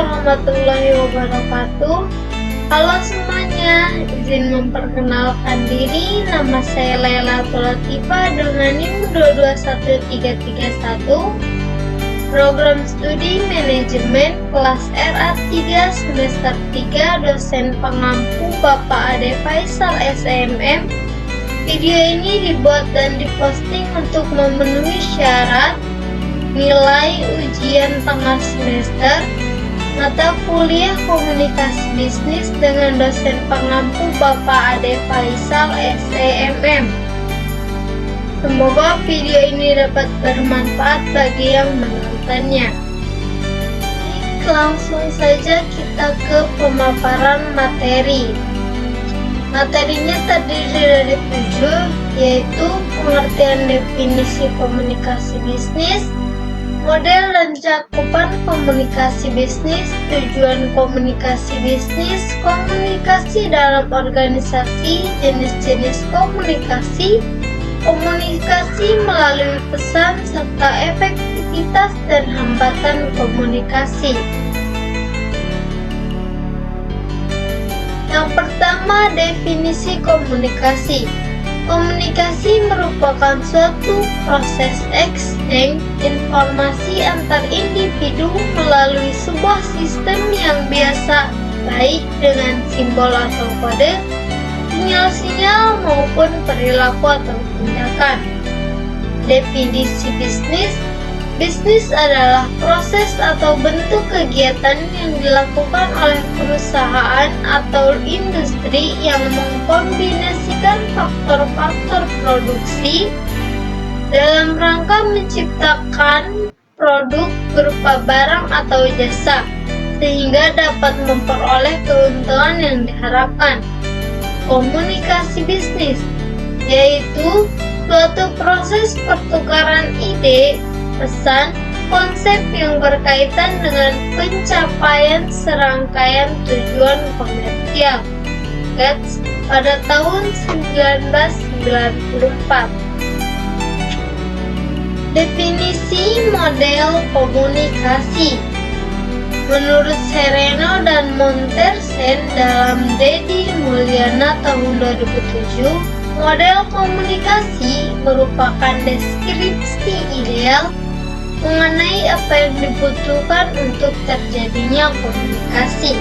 warahmatullahi wabarakatuh. Halo semuanya, izin memperkenalkan diri. Nama saya Lailatul Latifah dengan NIM 221331. Program Studi Manajemen kelas RA3 semester 3, dosen pengampu Bapak Ade Faisal SMM. Video ini dibuat dan diposting untuk memenuhi syarat nilai ujian tengah semester mata kuliah komunikasi bisnis dengan dosen pengampu Bapak Ade Faisal SEMM. Semoga video ini dapat bermanfaat bagi yang menontonnya. Langsung saja kita ke pemaparan materi. Materinya terdiri dari 7, yaitu pengertian definisi komunikasi bisnis, model dan cakupan komunikasi bisnis, tujuan komunikasi bisnis, komunikasi dalam organisasi, jenis-jenis komunikasi, komunikasi melalui pesan, serta efektivitas dan hambatan komunikasi. Yang pertama, definisi komunikasi. Komunikasi merupakan suatu proses exchange informasi antar individu melalui sebuah sistem yang biasa, baik dengan simbol atau kode, sinyal-sinyal maupun perilaku atau tindakan. Definisi bisnis. Bisnis adalah proses atau bentuk kegiatan yang dilakukan oleh perusahaan atau industri yang mengkombinasikan faktor-faktor produksi dalam rangka menciptakan produk berupa barang atau jasa sehingga dapat memperoleh keuntungan yang diharapkan. Komunikasi bisnis yaitu suatu proses pertukaran ide, pesan, konsep yang berkaitan dengan pencapaian serangkaian tujuan komersial. Gates pada tahun 1994. Definisi model komunikasi. Menurut Sereno dan Montersen dalam Dedi Mulyana tahun 2007, model komunikasi merupakan deskripsi ideal mengenai apa yang dibutuhkan untuk terjadinya komunikasi.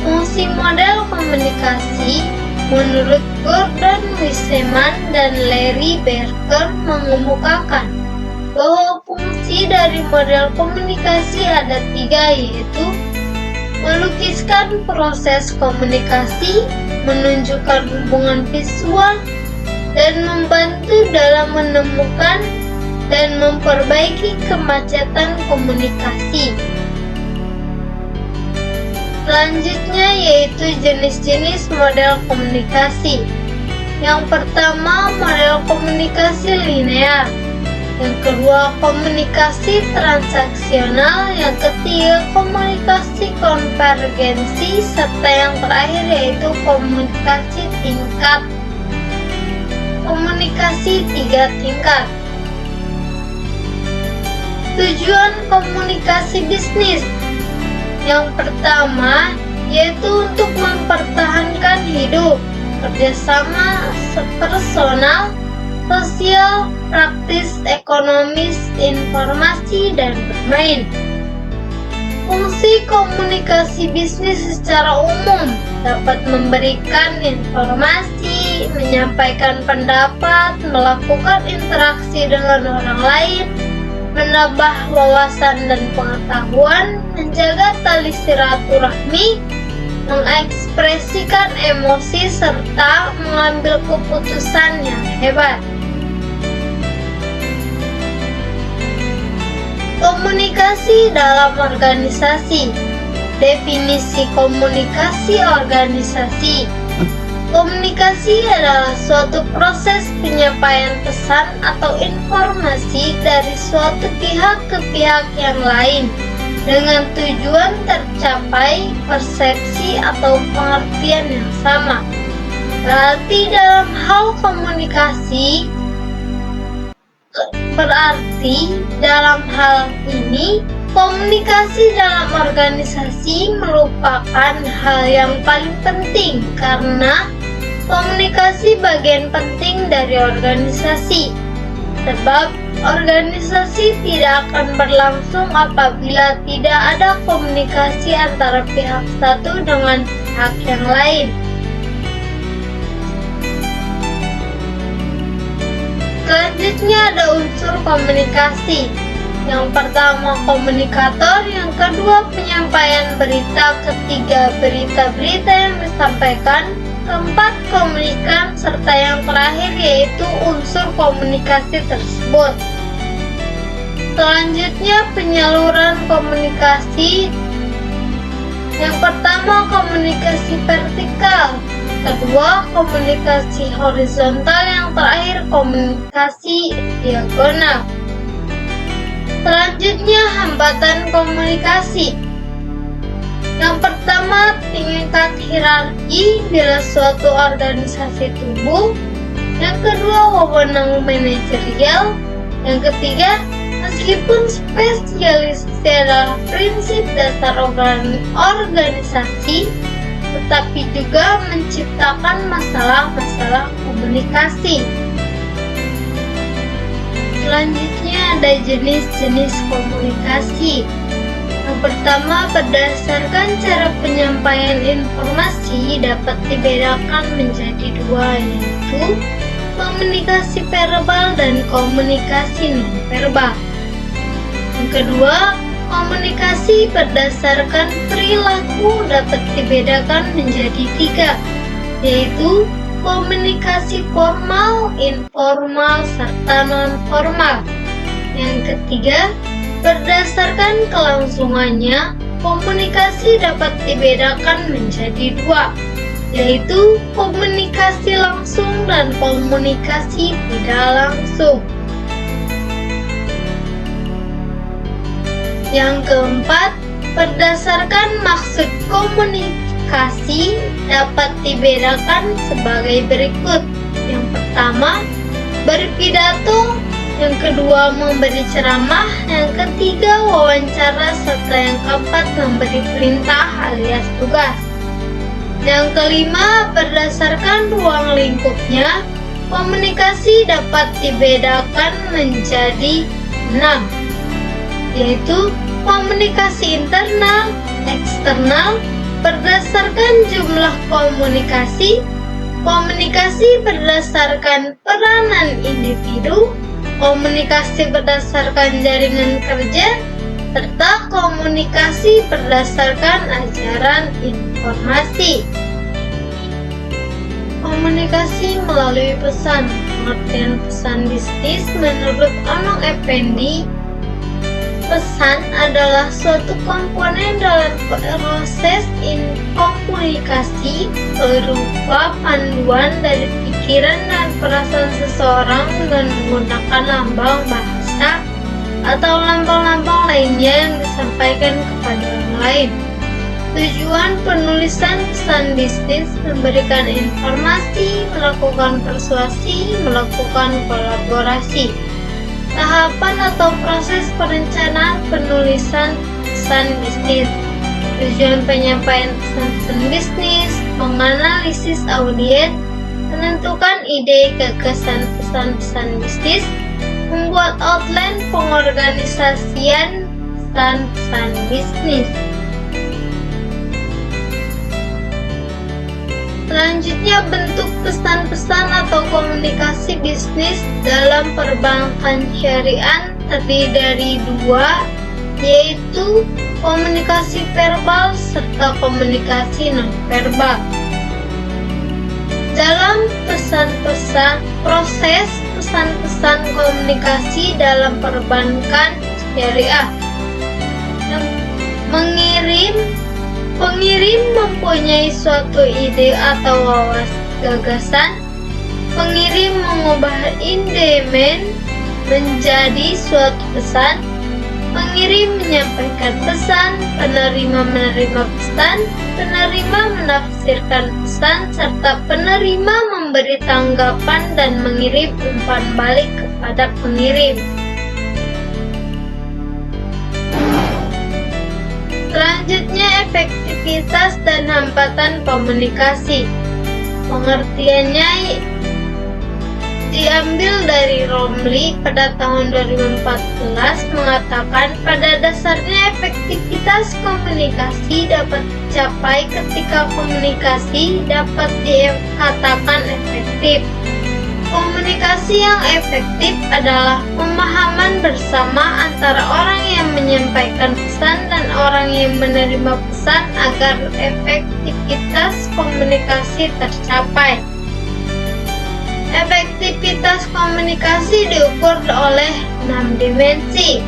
Fungsi model komunikasi menurut Gordon Wiseman dan Larry Barker mengemukakan bahwa fungsi dari model komunikasi ada 3, yaitu melukiskan proses komunikasi, menunjukkan hubungan visual, dan membantu dalam menemukan dan memperbaiki kemacetan komunikasi. Selanjutnya yaitu jenis-jenis model komunikasi. Yang pertama, model komunikasi linear. Yang kedua, komunikasi transaksional. Yang ketiga, komunikasi konvergensi. Serta yang terakhir yaitu komunikasi tingkat. Komunikasi 3 tingkat. Tujuan komunikasi bisnis. Yang pertama yaitu untuk mempertahankan hidup, kerjasama personal, sosial, praktis, ekonomis, informasi, dan bermain. Fungsi komunikasi bisnis secara umum dapat memberikan informasi, menyampaikan pendapat, melakukan interaksi dengan orang lain, menambah wawasan dan pengetahuan, menjaga tali silaturahmi, mengekspresikan emosi, serta mengambil keputusan yang hebat. Komunikasi dalam organisasi. Definisi komunikasi organisasi. Komunikasi adalah suatu proses penyampaian pesan atau informasi dari suatu pihak ke pihak yang lain dengan tujuan tercapai persepsi atau pengertian yang sama. Berarti dalam hal ini Komunikasi dalam organisasi merupakan hal yang paling penting karena komunikasi bagian penting dari organisasi. Sebab organisasi tidak akan berlangsung apabila tidak ada komunikasi antara pihak satu dengan pihak yang lain. Selanjutnya ada unsur komunikasi. Yang pertama komunikator, yang kedua penyampaian berita, ketiga berita-berita yang disampaikan, keempat komunikan, serta yang terakhir yaitu unsur komunikasi tersebut. Selanjutnya penyaluran komunikasi. Yang pertama komunikasi vertikal, kedua komunikasi horizontal, yang terakhir komunikasi diagonal. Selanjutnya hambatan komunikasi. Yang pertama tingkat hierarki bila suatu organisasi tumbuh. Yang kedua wewenang manajerial. Yang ketiga meskipun spesialis adalah prinsip dasar organisasi, tetapi juga menciptakan masalah-masalah komunikasi. Selanjutnya ada jenis-jenis komunikasi. Yang pertama, berdasarkan cara penyampaian informasi dapat dibedakan menjadi dua, yaitu komunikasi verbal dan komunikasi non-verbal. Yang kedua, komunikasi berdasarkan perilaku dapat dibedakan menjadi tiga, yaitu komunikasi formal, informal, serta non-formal. Yang ketiga, berdasarkan kelangsungannya, komunikasi dapat dibedakan menjadi dua, yaitu komunikasi langsung dan komunikasi tidak langsung. Yang keempat, berdasarkan maksud komunikasi dapat dibedakan sebagai berikut. Yang pertama, berpidato. Yang kedua, memberi ceramah. Yang ketiga, wawancara. Serta yang keempat, memberi perintah alias tugas. Yang kelima, berdasarkan ruang lingkupnya, komunikasi dapat dibedakan menjadi 6, yaitu komunikasi internal, eksternal, berdasarkan jumlah komunikasi, komunikasi berdasarkan peranan individu, komunikasi berdasarkan jaringan kerja, serta komunikasi berdasarkan ajaran informasi. Komunikasi melalui pesan. Pengertian pesan bisnis menurut Onong Effendi, pesan adalah suatu komponen dalam proses komunikasi berupa panduan dari pikiran dan perasaan seseorang dengan menggunakan lambang bahasa atau lambang-lambang lainnya yang disampaikan kepada orang lain. Tujuan penulisan pesan bisnis memberikan informasi, melakukan persuasi, melakukan kolaborasi. Tahapan atau proses perencanaan penulisan pesan bisnis. Tujuan penyampaian pesan bisnis, menganalisis audiens, menentukan ide gagasan pesan-pesan bisnis, membuat outline pengorganisasian pesan-pesan bisnis. Selanjutnya, bentuk pesan-pesan atau komunikasi bisnis dalam perbankan syariah terdiri dari dua, yaitu komunikasi verbal serta komunikasi non-verbal. Dalam proses pesan-pesan komunikasi dalam perbankan syariah, pengirim mempunyai suatu ide atau gagasan. Pengirim mengubah idemen menjadi suatu pesan. Pengirim menyampaikan pesan, penerima menerima pesan, penerima menafsirkan pesan, serta penerima memberi tanggapan dan mengirim umpan balik kepada pengirim. efektivitas dan hambatan komunikasi. Pengertiannya diambil dari Romli pada tahun 2014 mengatakan pada dasarnya efektivitas komunikasi dapat dicapai ketika komunikasi dapat dikatakan efektif. Komunikasi yang efektif adalah pemahaman bersama antara orang yang menyampaikan pesan dan orang yang menerima pesan agar efektivitas komunikasi tercapai. Efektivitas komunikasi diukur oleh 6 dimensi,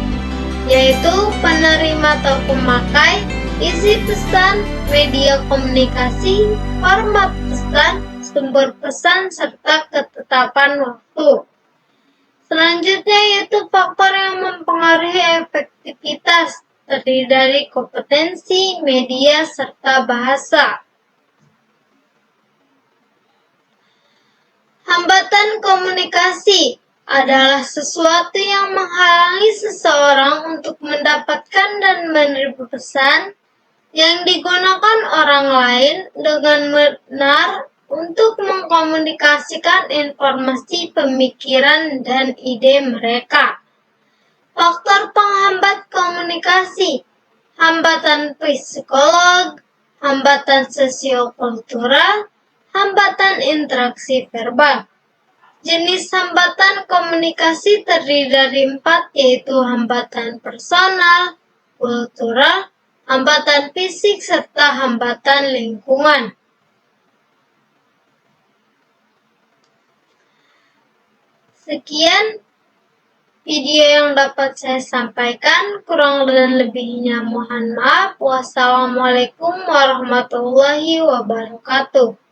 yaitu penerima atau pemakai, isi pesan, media komunikasi, format pesan, sumber pesan, serta ketetapan waktu. Selanjutnya yaitu faktor yang mempengaruhi efektivitas, terdiri dari kompetensi, media, serta bahasa. Hambatan komunikasi adalah sesuatu yang menghalangi seseorang untuk mendapatkan dan menerima pesan yang digunakan orang lain dengan benar untuk mengkomunikasikan informasi, pemikiran, dan ide mereka. Faktor penghambat komunikasi: hambatan psikolog, hambatan sosiokultural, hambatan interaksi verbal. Jenis hambatan komunikasi terdiri dari 4, yaitu hambatan personal, kultural, hambatan fisik, serta hambatan lingkungan. Sekian video yang dapat saya sampaikan, kurang dan lebihnya mohon maaf. Wassalamualaikum warahmatullahi wabarakatuh.